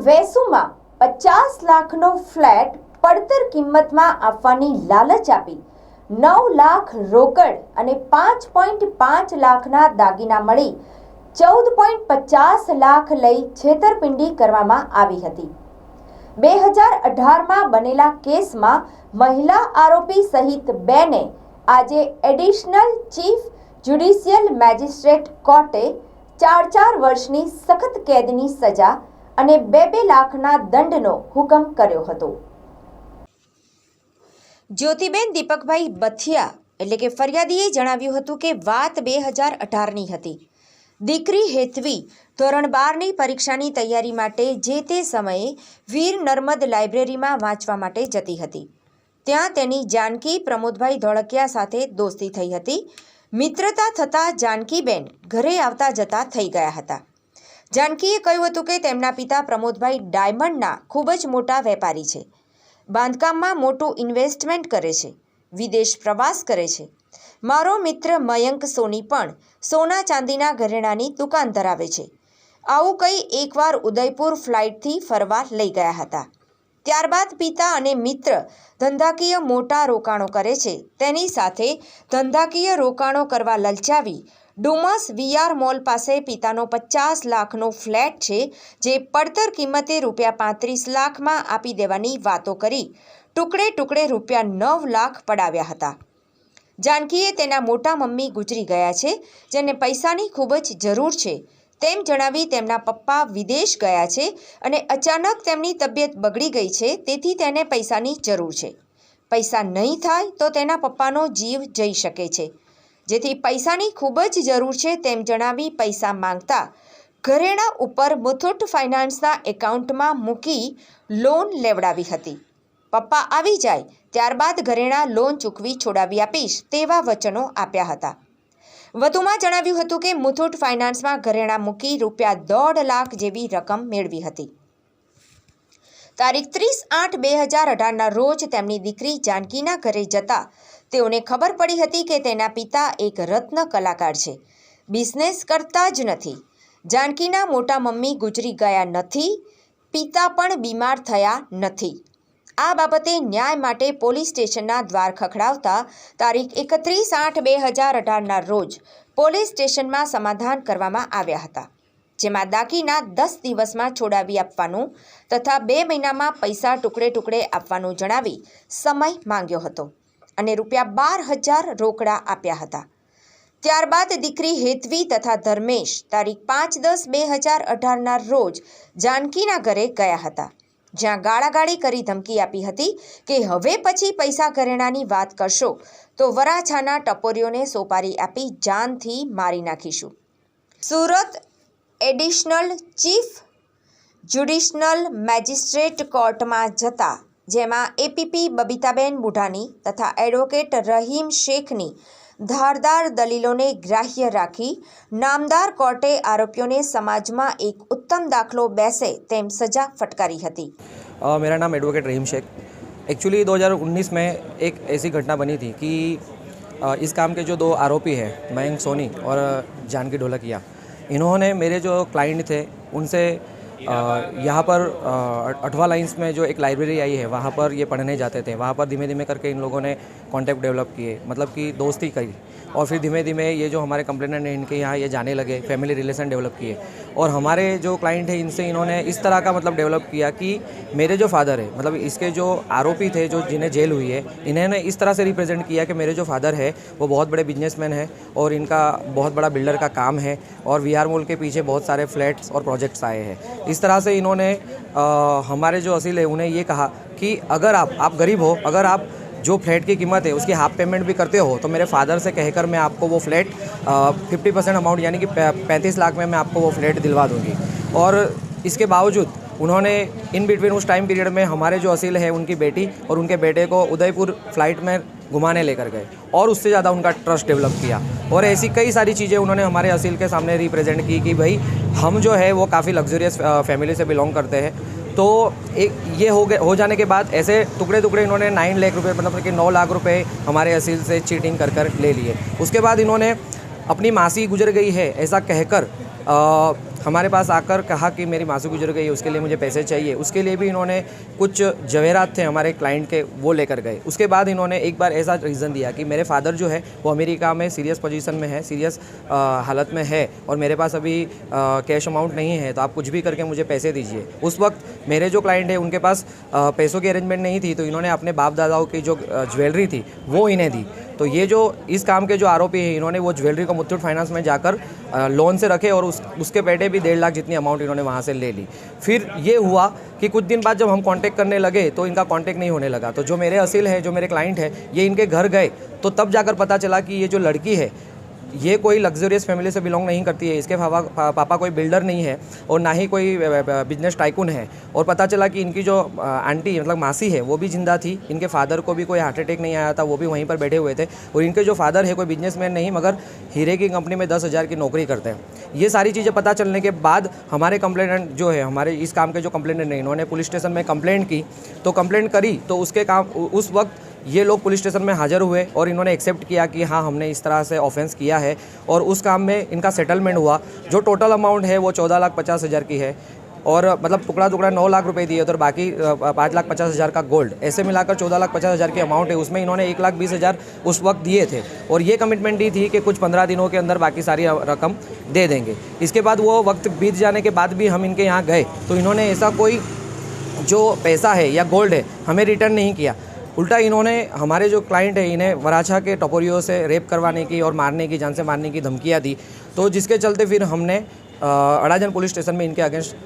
વેસુમાં 50 લાખનો ફ્લેટ પડતર કિંમતમાં આપવાની લાલચ આપી 9 લાખ રોકડ અને 5.5 લાખના દાગીના મળી 14.50 લાખ લઈ છેતરપિંડી કરવામાં આવી હતી। 2018માં બનેલા કેસમાં મહિલા આરોપી સહિત બેને આજે એડિશનલ ચીફ જ્યુડિશિયલ મેજિસ્ટ્રેટ કોર્ટે 4 વર્ષની સખત કેદની સજા અને 2 લાખના દંડનો હુકમ કર્યો હતો। જ્યોતિબેન દીપકભાઈ બથિયા એટલે કે ફરિયાદીએ જણાવ્યું હતું કે વાત 2018ની હતી। દીકરી હેતવી ધોરણ 12ની પરીક્ષાની તૈયારી માટે જે તે સમયે વીર નર્મદ લાઇબ્રેરીમાં વાંચવા માટે જતી હતી। ત્યાં તેની જાનકી પ્રમોદભાઈ ધોળકિયા સાથે દોસ્તી થઈ હતી। મિત્રતા થતાં જાનકીબેન ઘરે આવતા જતા થઈ ગયા હતા। જાનકીએ કહ્યું હતું કે તેમના પિતા પ્રમોદભાઈ ડાયમંડના ખૂબ જ મોટા વેપારી છે, બાંધકામમાં મોટું ઇન્વેસ્ટમેન્ટ કરે છે, વિદેશ પ્રવાસ કરે છે। મારો મિત્ર મયંક સોની પણ સોના ચાંદીના ઘરેણાંની દુકાન ધરાવે છે। આવું કંઈ એકવાર ઉદયપુર ફ્લાઇટથી ફરવા લઈ ગયા હતા। ત્યારબાદ પિતા અને મિત્ર ધંધાકીય મોટા રોકાણો કરે છે। તેની સાથે ધંધાકીય રોકાણો કરવા લલચાવી ડુમસ વીઆર મોલ પાસે પિતાનો 50 લાખનો ફ્લેટ છે, જે પડતર કિંમતે ₹35 લાખમાં આપી દેવાની વાતો કરી ટુકડે ટુકડે ₹9 લાખ પડાવ્યા હતા। જાનકીએ તેના મોટા મમ્મી ગુજરી ગયા છે, જેને પૈસાની ખૂબ જ જરૂર છે તેમ જણાવી તેમના પપ્પા વિદેશ ગયા છે અને અચાનક તેમની તબિયત બગડી ગઈ છે, તેથી તેને પૈસાની જરૂર છે। પૈસા નહીં થાય તો તેના પપ્પાનો જીવ જઈ શકે છે, જેથી પૈસાની ખૂબ જ જરૂર છે તેમ જણાવી પૈસા માંગતા ઘરેણાં ઉપર મુથુટ ફાઇનાન્સના એકાઉન્ટમાં મૂકી લોન લેવડાવી હતી। પપ્પા આવી જાય ત્યારબાદ ઘરેણાં લોન ચૂકવી છોડાવી આપીશ તેવા વચનો આપ્યા હતા। વધુમાં જણાવ્યું હતું કે મુથુટ ફાઇનાન્સમાં ઘરેણાં મૂકી ₹1.5 લાખ જેવી રકમ મેળવી હતી। તારીખ 30/8/2018ના રોજ તેમની દીકરી જાનકીના ઘરે જતા તેઓને ખબર પડી હતી કે તેના પિતા એક રત્ન કલાકાર છે, બિઝનેસ કરતા જ નથી। જાનકીના મોટા મમ્મી ગુજરી ગયા નથી, પિતા પણ બીમાર થયા નથી। આ બાબતે ન્યાય માટે પોલીસ સ્ટેશનના દ્વાર ખખડાવતા તારીખ 31/8/2018ના રોજ પોલીસ સ્ટેશનમાં સમાધાન કરવામાં આવ્યા હતા, જેમાં દાગીના 10 દિવસમાં છોડાવી આપવાનું તથા 2 મહિનામાં પૈસા ટુકડે ટુકડે આપવાનું જણાવી સમય માંગ્યો હતો અને ₹12,000 રોકડા આપ્યા હતા। ત્યારબાદ દીકરી હેતવી તથા ધર્મેશ તારીખ 5/10/2018ના રોજ જાનકીના ઘરે ગયા હતા, જ્યાં ગાળાગાળી કરી ધમકી આપી હતી કે હવે પછી પૈસા ઘરેણાંની વાત કરશો તો વરાછાના ટપોરીઓને સોપારી આપી જાનથી મારી નાખીશું। Surat additional chief judicial magistrate કોર્ટમાં જતા, જેમાં એપીપી બબીતાબેન બુઢાની તથા એડવોકેટ રહીમ શેખની ધારદાર દલીલોને ગ્રાહ્ય રાખી નામદાર કોર્ટે આરોપીઓને સમાજમાં એક ઉત્તમ દાખલો બેસે તેમ સજા ફટકારી હતી। मेरा नाम एडवोकेट रहीम शेख। एक्चुअली 2019 में एक ऐसी घटना बनी थी कि इस काम के जो 2 आरोपी हैं मयंक सोनी और जानकी ढोलकिया, इन्होंने मेरे जो क्लाइंट थे उनसे यहाँ पर 8वां लाइन्स में जो एक लाइब्रेरी आई है वहाँ पर ये पढ़ने जाते थे। वहाँ पर धीमे धीमे करके इन लोगों ने कॉन्टैक्ट डेवलप किए, मतलब कि दोस्ती करी, और फिर धीमे धीमे ये जो हमारे कंप्लेनेंट हैं इनके यहाँ ये जाने लगे, फैमिली रिलेशन डेवलप किए। और हमारे जो क्लाइंट है इनसे इन्होंने इस तरह का मतलब डेवलप किया कि मेरे जो फादर है, मतलब इसके जो आरोपी थे जो जिन्हें जेल हुई है, इन्होंने इस तरह से रिप्रेजेंट किया कि मेरे जो फादर है वो बहुत बड़े बिजनेसमैन है और इनका बहुत बड़ा बिल्डर का काम है और वीआर मॉल के पीछे बहुत सारे फ्लैट्स और प्रोजेक्ट्स आए हैं। इस तरह से इन्होंने हमारे जो असील है उन्हें ये कहा कि अगर आप गरीब हो, अगर आप जो फ्लैट की कीमत है उसकी हाफ पेमेंट भी करते हो तो मेरे फादर से कहकर मैं आपको वो फ्लैट 50% अमाउंट यानी कि 35 लाख में मैं आपको वो फ्लैट दिलवा दूंगी। और इसके बावजूद उन्होंने इन बिटवीन उस टाइम पीरियड में हमारे जो असील है उनकी बेटी और उनके बेटे को उदयपुर फ्लाइट में घुमाने लेकर गए और उससे ज़्यादा उनका ट्रस्ट डेवलप किया। और ऐसी कई सारी चीज़ें उन्होंने हमारे असील के सामने रिप्रेजेंट की कि भाई हम जो है वो काफ़ी लग्जरियस फैमिली से बिलोंग करते हैं। तो एक ये हो जाने के बाद ऐसे टुकड़े टुकड़े इन्होंने 9 लाख रुपए मतलब कि 9 लाख रुपए हमारे असील से चीटिंग कर ले लिए। उसके बाद इन्होंने अपनी मासी गुजर गई है ऐसा कहकर हमारे पास आकर कहा कि मेरी मासू गुजर गई, उसके लिए मुझे पैसे चाहिए। उसके लिए भी इन्होंने कुछ जवेरात थे हमारे क्लाइंट के, वो लेकर गए। उसके बाद इन्होंने एक बार ऐसा रीज़न दिया कि मेरे फादर जो है वो अमेरिका में सीरियस पोजीशन में है, सीरियस हालत में है और मेरे पास अभी कैश अमाउंट नहीं है, तो आप कुछ भी करके मुझे पैसे दीजिए। उस वक्त मेरे जो क्लाइंट है उनके पास पैसों की अरेंजमेंट नहीं थी, तो इन्होंने अपने बाप दादाओं की जो ज्वेलरी थी वो इन्हें दी। तो ये जो इस काम के जो आरोपी हैं, इन्होंने वो ज्वेलरी को मुथूट फाइनेंस में जाकर लोन से रखे और उसके पेटे भी 1.5 लाख जितनी अमाउंट इन्होंने वहाँ से ले ली। फिर ये हुआ कि कुछ दिन बाद जब हम कांटेक्ट करने लगे तो इनका कांटेक्ट नहीं होने लगा। तो जो मेरे असील है, जो मेरे क्लाइंट है, ये इनके घर गए तो तब जाकर पता चला कि ये जो लड़की है ये कोई लग्जरियस फैमिली से बिलोंग नहीं करती है। इसके पापा कोई बिल्डर नहीं है और ना ही कोई बिजनेस टाइकून है। और पता चला कि इनकी जो आंटी मतलब मासी है वो भी जिंदा थी। इनके फादर को भी कोई हार्ट अटैक नहीं आया था, वो भी वहीं पर बैठे हुए थे। और इनके जो फादर है कोई बिजनेसमैन नहीं, मगर हीरे की कंपनी में 10,000 की नौकरी करते हैं। ये सारी चीज़ें पता चलने के बाद हमारे कंप्लेनेंट जो है, हमारे इस काम के जो कंप्लेनेंट हैं, इन्होंने पुलिस स्टेशन में कंप्लेंट की। तो कंप्लेंट करी तो उसके काम उस वक्त ये लोग पुलिस स्टेशन में हाज़र हुए और इन्होंने एक्सेप्ट किया कि हाँ हमने इस तरह से ऑफेंस किया है। और उस काम में इनका सेटलमेंट हुआ। जो टोटल अमाउंट है वो 14,50,000 की है और मतलब टुकड़ा 9 लाख रुपए दिए तो बाकी 5,50,000 का गोल्ड, ऐसे मिलाकर 14,50,000 की अमाउंट है। उसमें इन्होंने 1,20,000 उस वक्त दिए थे और ये कमिटमेंट दी थी कि कुछ 15 दिनों के अंदर बाकी सारी रकम दे देंगे। इसके बाद वो वक्त बीत जाने के बाद भी हम इनके यहाँ गए तो इन्होंने ऐसा कोई जो पैसा है या गोल्ड है हमें रिटर्न नहीं किया। उल्टा इन्होंने हमारे जो क्लाइंट है इन्हें वराछा के टपोरियों से रेप करवाने की और मारने की, जान से मारने की धमकियाँ दी। तो जिसके चलते फिर हमने अड़ाजन पुलिस स्टेशन में इनके अगेंस्ट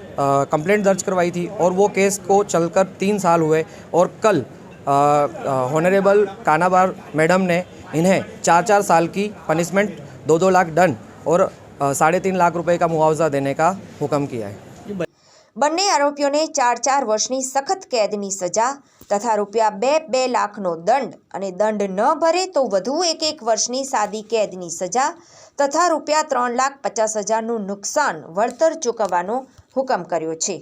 कंप्लेंट दर्ज करवाई थी और वो केस को चलकर 3 साल हुए। और कल ऑनरेबल कानाबार मैडम ने इन्हें 4-4 साल की पनिशमेंट, 2-2 लाख दंड और 3.5 लाख रुपए का मुआवजा देने का हुक्म किया है। બંને આરોપીઓને 4-4 વર્ષની સખત કેદની સજા તથા રૂપિયા 2-2 લાખનો દંડ અને દંડ ન ભરે તો વધુ 1-1 વર્ષની સાદી કેદની સજા તથા રૂપિયા 3,50,000નું નુકસાન વળતર ચૂકવવાનો હુકમ કર્યો છે।